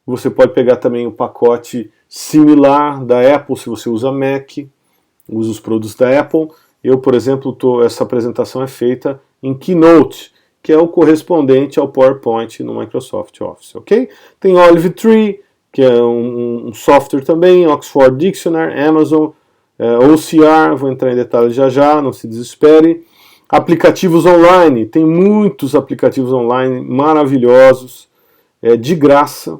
Você pode pegar também o pacote similar da Apple, se você usa Mac, usa os produtos da Apple. Eu, por exemplo, essa apresentação é feita em Keynote, que é o correspondente ao PowerPoint no Microsoft Office, ok? Tem Olive Tree, que é um software também, Oxford Dictionary, Amazon, OCR, vou entrar em detalhes já, não se desespere. Aplicativos online, tem muitos aplicativos online maravilhosos, de graça,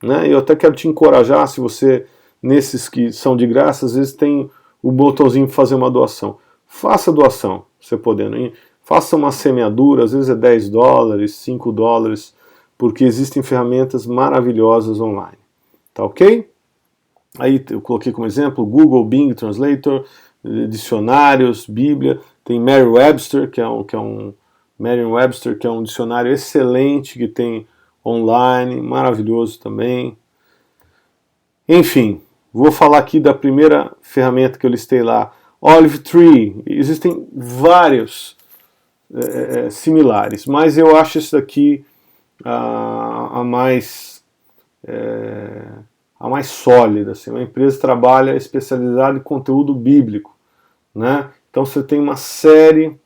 né? Eu até quero te encorajar, se você, nesses que são de graça, às vezes tem o botãozinho para fazer uma doação. Faça doação, você podendo. Faça uma semeadura, às vezes é $10, $5, porque existem ferramentas maravilhosas online. Tá ok? Aí eu coloquei como exemplo Google, Bing Translator, dicionários, Bíblia. Tem Merriam-Webster, que é um dicionário excelente que tem online, maravilhoso também. Enfim, vou falar aqui da primeira ferramenta que eu listei lá, Olive Tree. Existem vários similares, mas eu acho isso daqui a mais sólida. Assim. Uma empresa trabalha especializada em conteúdo bíblico, né? Então você tem uma série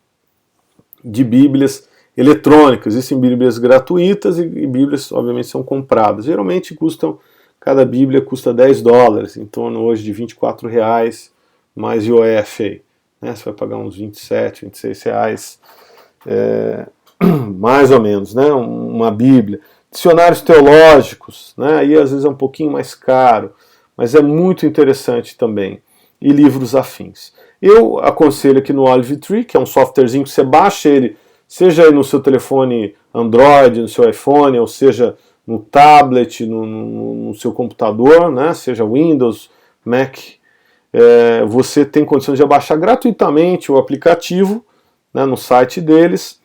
de bíblias eletrônicas. Existem bíblias gratuitas e bíblias, obviamente, são compradas. Geralmente cada bíblia custa $10, em torno hoje de R$24, mais IOF aí. Né? Você vai pagar uns R$27, R$26, mais ou menos, né? Uma bíblia. Dicionários teológicos, né? Aí às vezes é um pouquinho mais caro, mas é muito interessante também. E livros afins. Eu aconselho aqui no Olive Tree, que é um softwarezinho que você baixa ele, seja no seu telefone Android, no seu iPhone, ou seja no tablet, no seu computador, né? Seja Windows, Mac. Você tem condições de baixar gratuitamente o aplicativo, né, no site deles,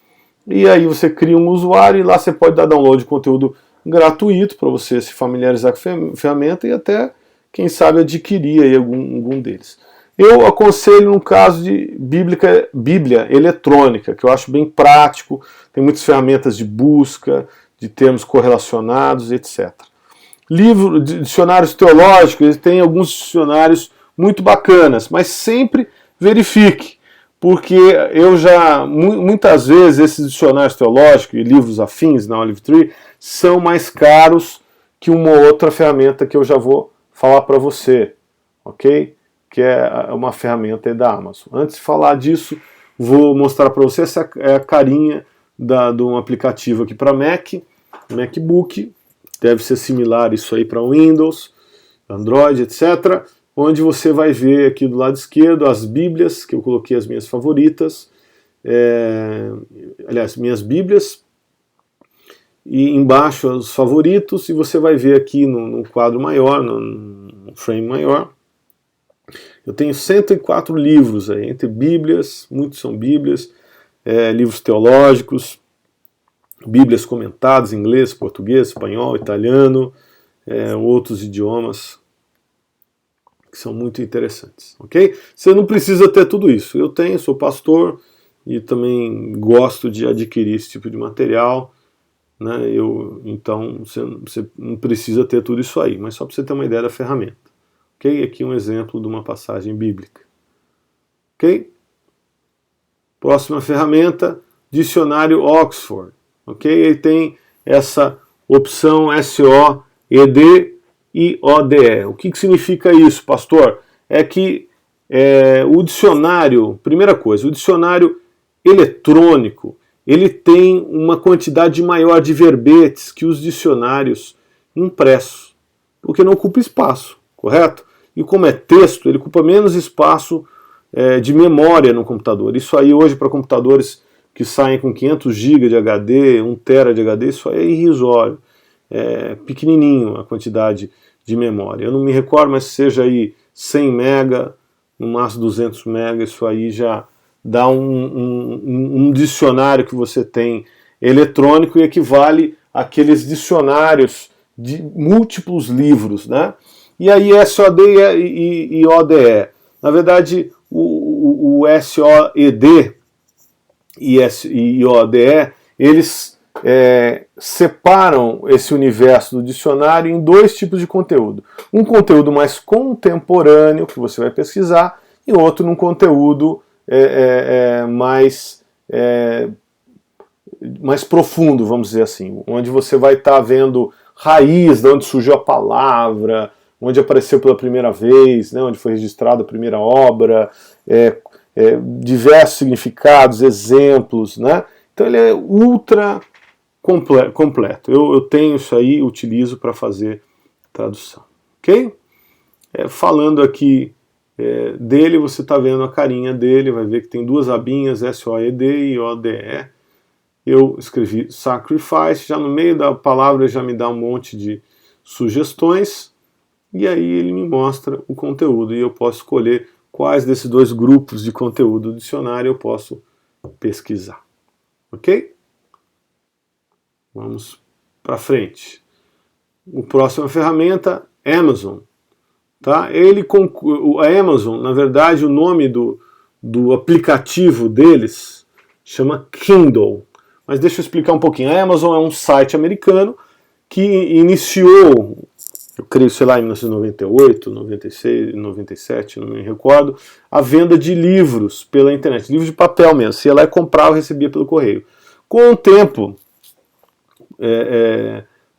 e aí você cria um usuário e lá você pode dar download de conteúdo gratuito para você se familiarizar com a ferramenta e até, quem sabe, adquirir aí algum deles. Eu aconselho no caso de Bíblia eletrônica, que eu acho bem prático, tem muitas ferramentas de busca, de termos correlacionados, etc. Dicionários teológicos, tem alguns dicionários muito bacanas, mas sempre verifique, porque muitas vezes esses dicionários teológicos e livros afins na Olive Tree são mais caros que uma outra ferramenta que eu já vou falar para você, ok? Que é uma ferramenta da Amazon. Antes de falar disso, vou mostrar para você essa é a carinha de um aplicativo aqui para MacBook, deve ser similar isso aí para Windows, Android, etc., onde você vai ver aqui do lado esquerdo as bíblias, que eu coloquei as minhas favoritas, aliás, minhas bíblias, e embaixo os favoritos, e você vai ver aqui no quadro maior, no frame maior, eu tenho 104 livros aí, entre bíblias, muitos são bíblias, livros teológicos, bíblias comentadas em inglês, português, espanhol, italiano, outros idiomas que são muito interessantes, ok? Você não precisa ter tudo isso. Eu sou pastor e também gosto de adquirir esse tipo de material, né? Então você não precisa ter tudo isso aí, mas só para você ter uma ideia da ferramenta. Ok? Aqui um exemplo de uma passagem bíblica. Ok? Próxima ferramenta, dicionário Oxford. Ok? Ele tem essa opção SOED e ODE. O que significa isso, pastor? É que o dicionário, primeira coisa, o dicionário eletrônico, ele tem uma quantidade maior de verbetes que os dicionários impressos, porque não ocupa espaço, correto? E como é texto, ele ocupa menos espaço de memória no computador. Isso aí hoje para computadores que saem com 500 GB de HD, 1 TB de HD, isso aí é irrisório. Pequenininho a quantidade de memória. Eu não me recordo, mas seja aí 100 MB, no máximo 200 MB, isso aí já dá um dicionário que você tem eletrônico e equivale àqueles dicionários de múltiplos livros, né? E aí SOD e ODE. Na verdade, o SOED e ODE, eles separam esse universo do dicionário em dois tipos de conteúdo. Um conteúdo mais contemporâneo, que você vai pesquisar, e outro num conteúdo mais profundo, vamos dizer assim, onde você vai estar vendo raiz, de onde surgiu a palavra, onde apareceu pela primeira vez, né, onde foi registrada a primeira obra, diversos significados, exemplos, né? Então ele é ultra completo. Eu tenho isso aí, utilizo para fazer tradução. Ok? Falando aqui dele, você está vendo a carinha dele, vai ver que tem duas abinhas, S-O-E-D e O-D-E. Eu escrevi sacrifice, já no meio da palavra já me dá um monte de sugestões, e aí ele me mostra o conteúdo, e eu posso escolher quais desses dois grupos de conteúdo do dicionário eu posso pesquisar. Ok? Vamos para frente. A próxima ferramenta, Amazon. Tá? A Amazon, na verdade, o nome do aplicativo deles chama Kindle. Mas deixa eu explicar um pouquinho. A Amazon é um site americano que iniciou, eu creio, sei lá, em 1998, 96, 97, não me recordo, a venda de livros pela internet, livros de papel mesmo. Você ia lá e comprava e recebia pelo correio. Com o tempo,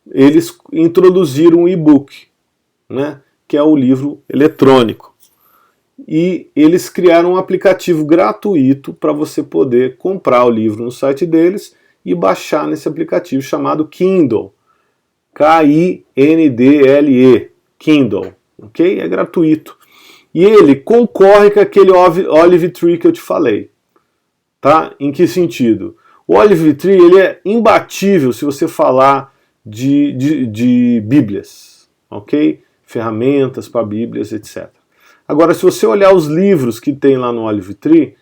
eles introduziram o e-book, né, que é o livro eletrônico. E eles criaram um aplicativo gratuito para você poder comprar o livro no site deles e baixar nesse aplicativo chamado Kindle. K-I-N-D-L-E. Kindle. Ok? É gratuito. E ele concorre com aquele Olive Tree que eu te falei. Tá? Em que sentido? O Olive Tree ele é imbatível se você falar de Bíblias. Ok? Ferramentas para Bíblias, etc. Agora, se você olhar os livros que tem lá no Olive Tree,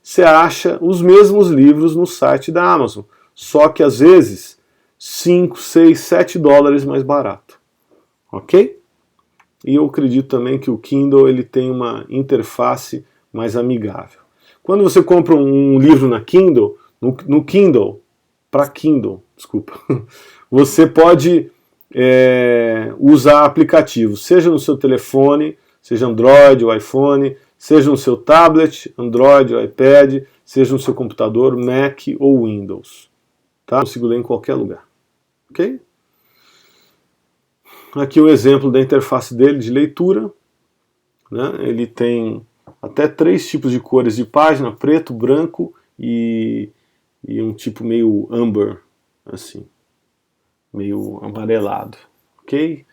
você acha os mesmos livros no site da Amazon, só que às vezes 5, 6, 7 dólares mais barato. Ok? E eu acredito também que o Kindle ele tem uma interface mais amigável. Quando você compra um livro na Kindle, no Kindle, para Kindle, desculpa, você pode usar aplicativos, seja no seu telefone, seja Android ou iPhone, seja no seu tablet, Android ou iPad, seja no seu computador, Mac ou Windows. Tá? Eu consigo ler em qualquer lugar. Ok? Aqui o exemplo da interface dele de leitura. Né? Ele tem até 3 tipos de cores de página, preto, branco e um tipo meio amber, assim, meio amarelado. Ok?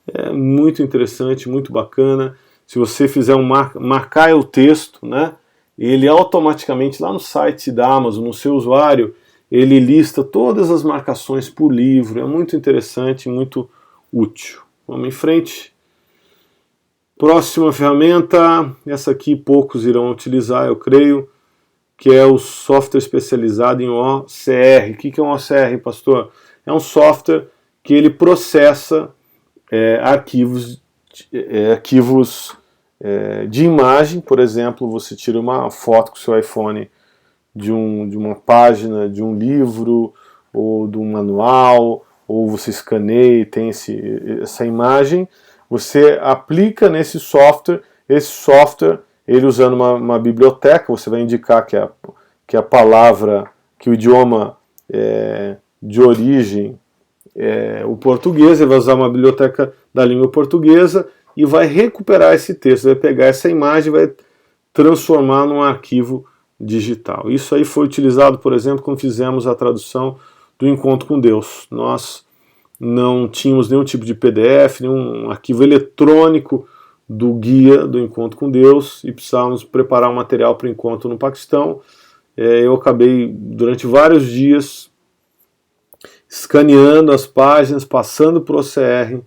É muito interessante, muito bacana. Se você fizer marcar o texto, né, ele automaticamente lá no site da Amazon, no seu usuário, ele lista todas as marcações por livro. É muito interessante, muito útil. Vamos em frente. Próxima ferramenta, essa aqui poucos irão utilizar, eu creio, que é o software especializado em OCR. O que é um OCR, pastor? É um software que ele processa arquivos de imagem. Por exemplo, você tira uma foto com o seu iPhone de uma página, de um livro, ou de um manual, ou você escaneia e tem essa imagem, você aplica nesse software, esse software, ele usando uma biblioteca, você vai indicar que a palavra, que o idioma de origem o português, ele vai usar uma biblioteca da língua portuguesa e vai recuperar esse texto, vai pegar essa imagem e vai transformar num arquivo digital. Isso aí foi utilizado, por exemplo, quando fizemos a tradução do Encontro com Deus. Nós não tínhamos nenhum tipo de PDF, nenhum arquivo eletrônico do guia do Encontro com Deus e precisávamos preparar um material para o encontro no Paquistão. Eu acabei, durante vários dias, escaneando as páginas, passando por OCR,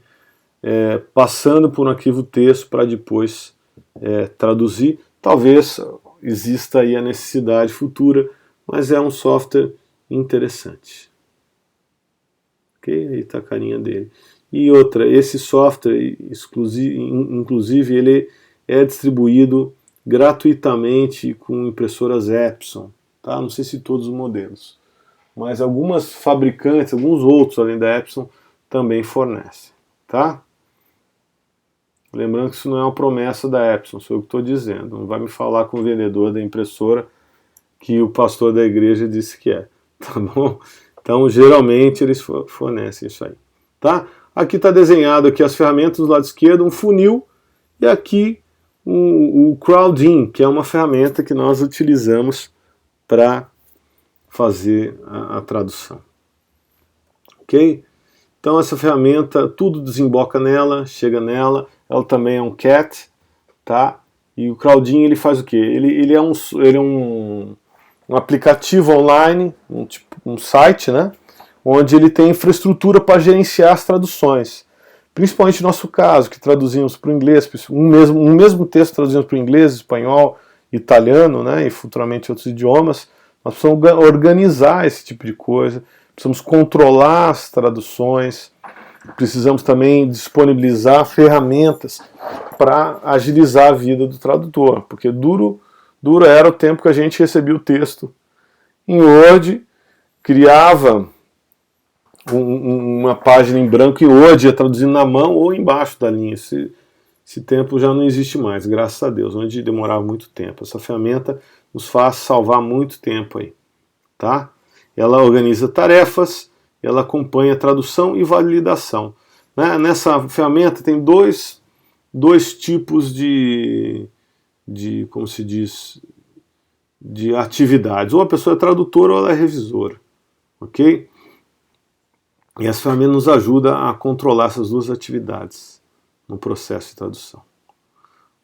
passando por um arquivo texto para depois traduzir. Talvez exista aí a necessidade futura, mas é um software interessante. Ok? Aí está a carinha dele. E outra, esse software, inclusive, ele é distribuído gratuitamente com impressoras Epson. Tá? Não sei se todos os modelos, mas algumas fabricantes, alguns outros além da Epson, também fornecem. Tá? Lembrando que isso não é uma promessa da Epson, sou eu que estou dizendo. Não vai me falar com o vendedor da impressora que o pastor da igreja disse que é. Tá bom? Então, geralmente, eles fornecem isso aí. Tá? Aqui está desenhado aqui as ferramentas do lado esquerdo, um funil, e aqui o Crowdin, que é uma ferramenta que nós utilizamos para fazer a tradução. Ok? Então essa ferramenta, tudo desemboca nela, chega nela, ela também é um cat, tá? E o Claudinho ele faz o quê? Ele é um aplicativo online, um site, né? Onde ele tem infraestrutura para gerenciar as traduções. Principalmente no nosso caso, que traduzimos para o inglês, um mesmo texto traduzimos para o inglês, espanhol, italiano, né? E futuramente outros idiomas. Nós precisamos organizar esse tipo de coisa, precisamos controlar as traduções, precisamos também disponibilizar ferramentas para agilizar a vida do tradutor, porque duro era o tempo que a gente recebia o texto em Word, criava uma página em branco em Word, ia traduzindo na mão ou embaixo da linha. Esse tempo já não existe mais, graças a Deus, onde demorava muito tempo. Essa ferramenta nos faz salvar muito tempo aí, tá? Ela organiza tarefas, ela acompanha tradução e validação. Né? Nessa ferramenta tem dois tipos como se diz, de atividades. Ou a pessoa é tradutora ou ela é revisora, ok? E essa ferramenta nos ajuda a controlar essas duas atividades no processo de tradução.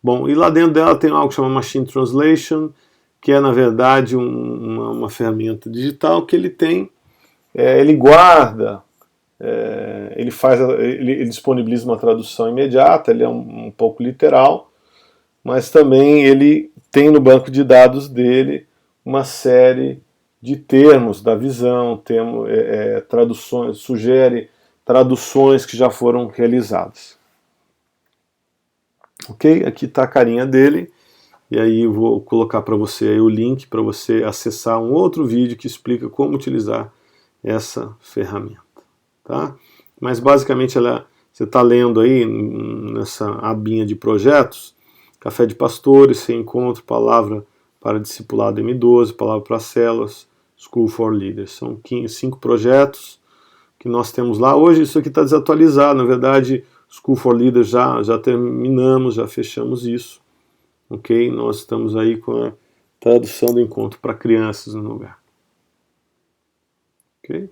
Bom, e lá dentro dela tem algo que chama Machine Translation, que é na verdade uma ferramenta digital que ele guarda, ele disponibiliza uma tradução imediata, ele é um pouco literal, mas também ele tem no banco de dados dele uma série de termos da visão, traduções, sugere traduções que já foram realizadas. Ok? Aqui está a carinha dele. E aí eu vou colocar para você aí o link para você acessar um outro vídeo que explica como utilizar essa ferramenta. Tá? Mas basicamente você está lendo aí nessa abinha de projetos, Café de Pastores, Sem Encontro, Palavra para Discipulado M12, Palavra para Células, School for Leaders. São 5 projetos que nós temos lá. Hoje isso aqui está desatualizado, na verdade School for Leaders já terminamos, já fechamos isso. Ok? Nós estamos aí com a tradução do encontro para crianças no lugar. Ok?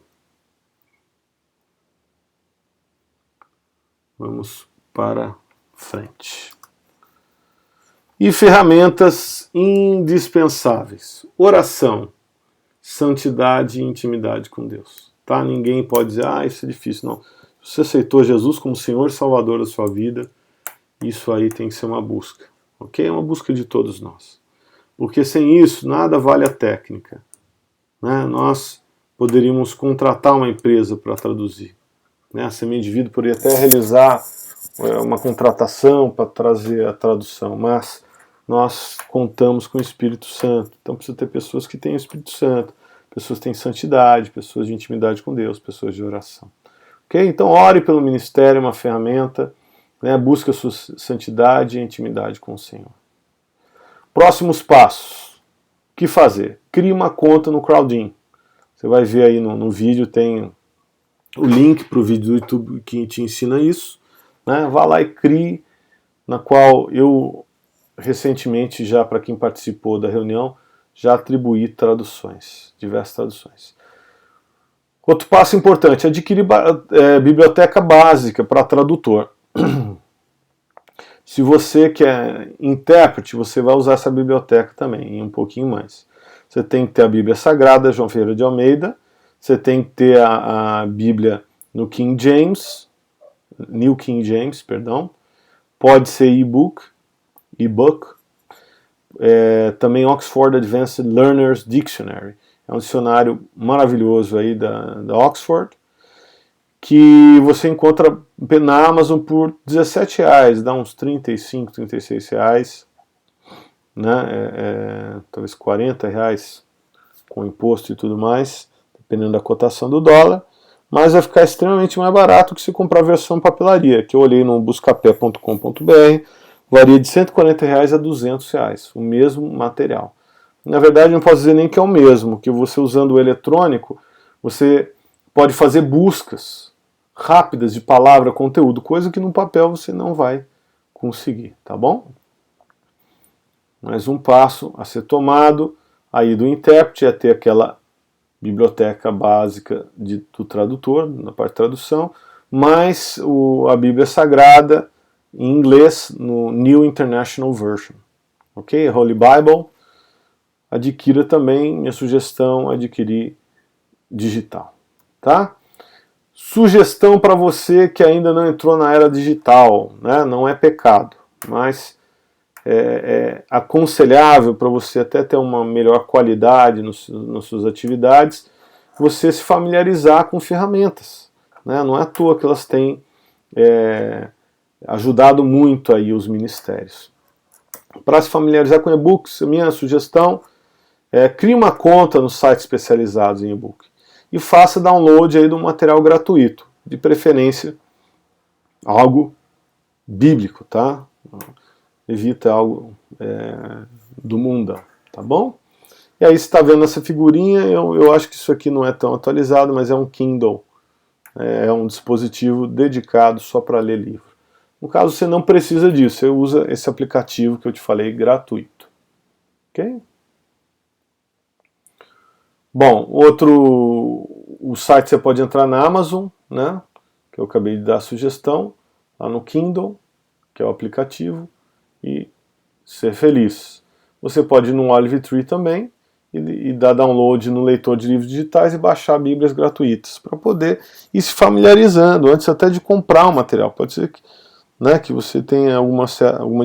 Vamos para frente. E ferramentas indispensáveis. Oração, santidade e intimidade com Deus. Tá? Ninguém pode dizer, isso é difícil. Não. Se você aceitou Jesus como Senhor e Salvador da sua vida, isso aí tem que ser uma busca. Ok? É uma busca de todos nós. Porque sem isso, nada vale a técnica. Né? Nós poderíamos contratar uma empresa para traduzir. Né? A Semente de Vida poderia até realizar uma contratação para trazer a tradução, mas nós contamos com o Espírito Santo. Então precisa ter pessoas que têm o Espírito Santo, pessoas que têm santidade, pessoas de intimidade com Deus, pessoas de oração. Ok? Então ore pelo ministério, é uma ferramenta. Né, busca sua santidade e intimidade com o Senhor. Próximos passos. O que fazer? Crie uma conta no Crowdin. Você vai ver aí no vídeo, tem o link para o vídeo do YouTube que te ensina isso. Né? Vá lá e crie, na qual eu recentemente, já para quem participou da reunião, já atribuí traduções, diversas traduções. Outro passo importante, adquirir biblioteca básica para tradutor. Se você quer intérprete, você vai usar essa biblioteca também, e um pouquinho mais. Você tem que ter a Bíblia Sagrada, João Ferreira de Almeida, você tem que ter a Bíblia no King James, New King James, perdão, pode ser e-book, também Oxford Advanced Learners Dictionary, é um dicionário maravilhoso aí da Oxford, que você encontra na Amazon por R$17, dá uns 35, 36 reais, né? Talvez 40 reais com imposto e tudo mais, dependendo da cotação do dólar, mas vai ficar extremamente mais barato que se comprar a versão papelaria, que eu olhei no buscapé.com.br, varia de R$140 a R$200, o mesmo material. Na verdade, não posso dizer nem que é o mesmo, que você usando o eletrônico, você pode fazer buscas rápidas de palavra, conteúdo, coisa que no papel você não vai conseguir, tá bom? Mais um passo a ser tomado aí do intérprete é ter aquela biblioteca básica do tradutor, na parte de tradução. mais a Bíblia Sagrada em inglês no New International Version. Ok? Holy Bible. Adquira também, minha sugestão, adquirir digital. Tá? Sugestão para você que ainda não entrou na era digital, né? Não é pecado, mas é aconselhável para você até ter uma melhor qualidade nas suas atividades, você se familiarizar com ferramentas. Né? Não é à toa que elas têm ajudado muito aí os ministérios. Para se familiarizar com e-books, a minha sugestão crie uma conta nos sites especializados em e-book e faça download aí do material gratuito, de preferência algo bíblico, tá? Evita algo do mundão, tá bom? E aí você está vendo essa figurinha, eu acho que isso aqui não é tão atualizado, mas é um Kindle, é um dispositivo dedicado só para ler livro. No caso, você não precisa disso, você usa esse aplicativo que eu te falei, gratuito. Ok? Bom, o site você pode entrar na Amazon, né, que eu acabei de dar a sugestão, lá no Kindle, que é o aplicativo, e ser feliz. Você pode ir no Olive Tree também e dar download no leitor de livros digitais e baixar bíblias gratuitas, para poder ir se familiarizando, antes até de comprar o material. Pode ser que, né, que você tenha alguma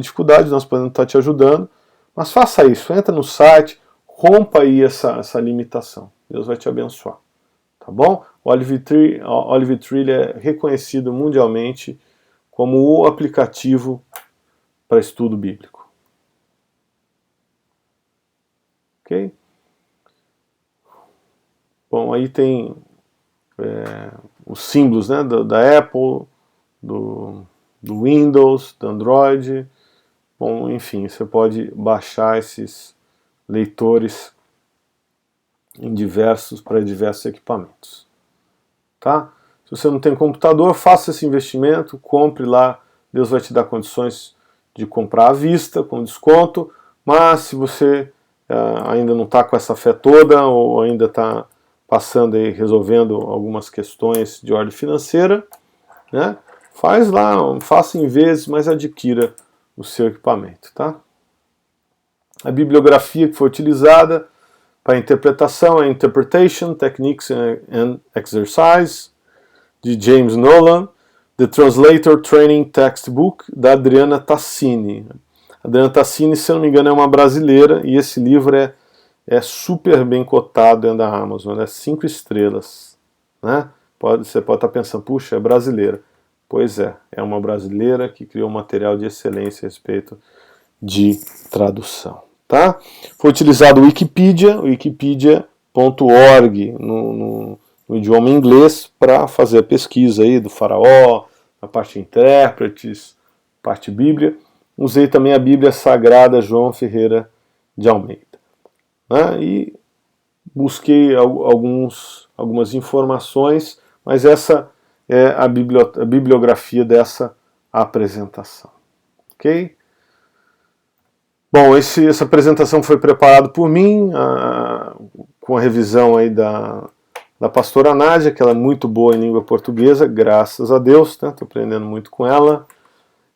dificuldade, nós podemos estar te ajudando, mas faça isso, entra no site, rompa aí essa limitação. Deus vai te abençoar. Tá bom? O Olive Tree é reconhecido mundialmente como o aplicativo para estudo bíblico. Ok? Bom, aí tem os símbolos, né, da Apple, do Windows, do Android. Bom, enfim, você pode baixar esses leitores para diversos equipamentos. Tá? Se você não tem computador, faça esse investimento, compre lá, Deus vai te dar condições de comprar à vista, com desconto, mas se você ainda não está com essa fé toda, ou ainda está passando aí, resolvendo algumas questões de ordem financeira, né, faz lá, faça em vezes, mas adquira o seu equipamento. Tá? A bibliografia que foi utilizada para a interpretação é Interpretation, Techniques and Exercise, de James Nolan, The Translator Training Textbook, da Adriana Tassini. Adriana Tassini, se eu não me engano, é uma brasileira, e esse livro é super bem cotado dentro da Amazon, é 5 estrelas. Né? Você pode estar pensando, puxa, é brasileira. Pois é uma brasileira que criou um material de excelência a respeito de tradução. Tá? Foi utilizado o wikipedia.org no idioma inglês para fazer a pesquisa aí do Faraó, a parte de intérpretes, parte Bíblia. Usei também a Bíblia Sagrada João Ferreira de Almeida. Né? E busquei algumas informações, mas essa é a bibliografia dessa apresentação. Ok? Bom, essa apresentação foi preparada por mim, com a revisão aí da pastora Nádia, que ela é muito boa em língua portuguesa, graças a Deus, estou aprendendo muito com ela.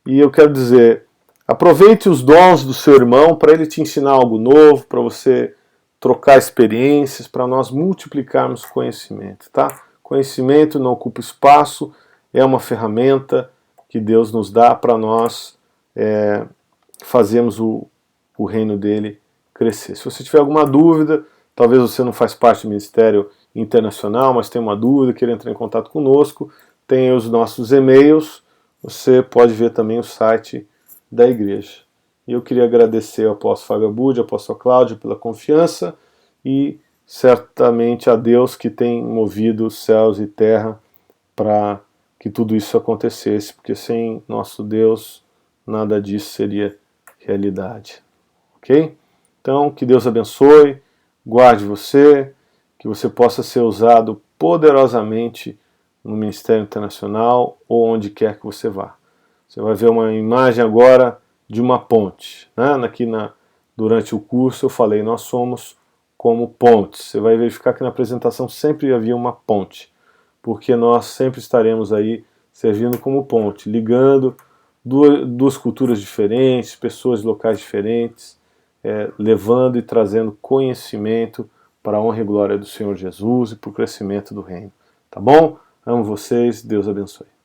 E eu quero dizer, aproveite os dons do seu irmão para ele te ensinar algo novo, para você trocar experiências, para nós multiplicarmos conhecimento. Tá? Conhecimento não ocupa espaço, é uma ferramenta que Deus nos dá para nós fazermos o reino dele crescer. Se você tiver alguma dúvida, talvez você não faz parte do Ministério Internacional, mas tem uma dúvida, queira entrar em contato conosco, tem os nossos e-mails, você pode ver também o site da igreja. E eu queria agradecer ao apóstolo Fábio Abud, ao apóstolo Cláudio pela confiança e certamente a Deus que tem movido os céus e terra para que tudo isso acontecesse, porque sem nosso Deus nada disso seria realidade. Ok? Então, que Deus abençoe, guarde você, que você possa ser usado poderosamente no Ministério Internacional ou onde quer que você vá. Você vai ver uma imagem agora de uma ponte. Né? Durante o curso eu falei, nós somos como pontes. Você vai verificar que na apresentação sempre havia uma ponte, porque nós sempre estaremos aí servindo como ponte, ligando duas culturas diferentes, pessoas de locais diferentes, levando e trazendo conhecimento para a honra e glória do Senhor Jesus e para o crescimento do reino. Tá bom? Amo vocês, Deus abençoe.